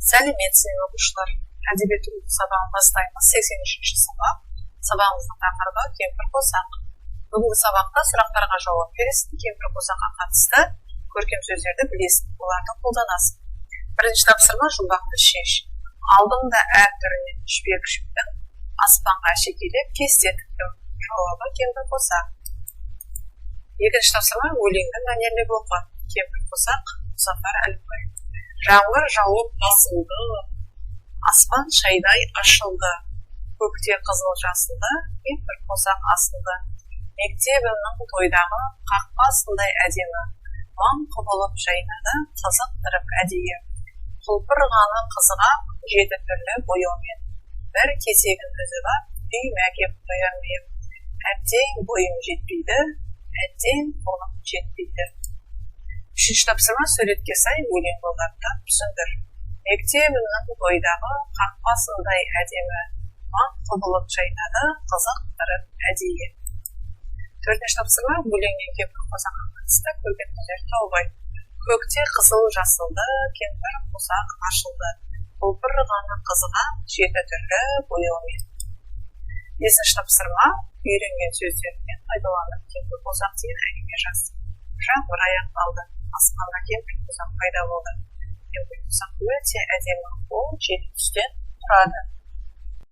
Сәлеметсіздер оқушылар. Әдебиет оқу сабағын бастаймыз. 83-ші сабақ. Сабағымыздың тақырыбы кемпір қосақ. Бүгінгі сабақта сұрақтарға жауап бересің. Кемпір қосаққа қатысты көркем сөздерді білесің, оларды қолданасың. Бірінші тапсырма жұмбақты шеш. Алдыңда әр түрінен жібек жіптің, аспанға шекелеп кесте тіктім. Жауабы кемпір қосақ. Екінші тапсырма өлеңді мәнерлеп оқы. Кемпір қосақ, Мұзафар Әлімбаев. Жаңбыр жауып басылды, аспан шайдай ашылды, көкте қызыл жасылды, кемпір қосақ асылды. Мектебімнің тойдағы қақпасындай әдемі, маң құбылып жайнады, қызықтырып әдейі. Құлпырғаны қызыға жеті түрлі бояумен, бір кесегін үзіп ап, үйіме әкеп қоямын. Әттең бойым жетпейді, әттең қолым жетпейді. Үшінші тапсырма суретке сай өлең жолдарын түсіндір. Мектебімнің тойдағы қақпасындай әдемі, маң құбылып жайнады, қызықтырып әдейі. Төртінші тапсырма өлеңнен кемпір қосаққа қатысты көрген сөздерді тауып айт. Көкте қызыл жасылды, кемпір қосақ ашылды, құлпырғаны қызыға жеті түрлі бояумен. Бесінші тапсырма үйренген сөздермен пайдаланып кемпір қосақ деген әңгіме жаз. Жаңбыр аяқталды, аспанда кемпір қосақ пайда болды. Кемпір қосақ өте әдемі, ол жеті түстен тұрады.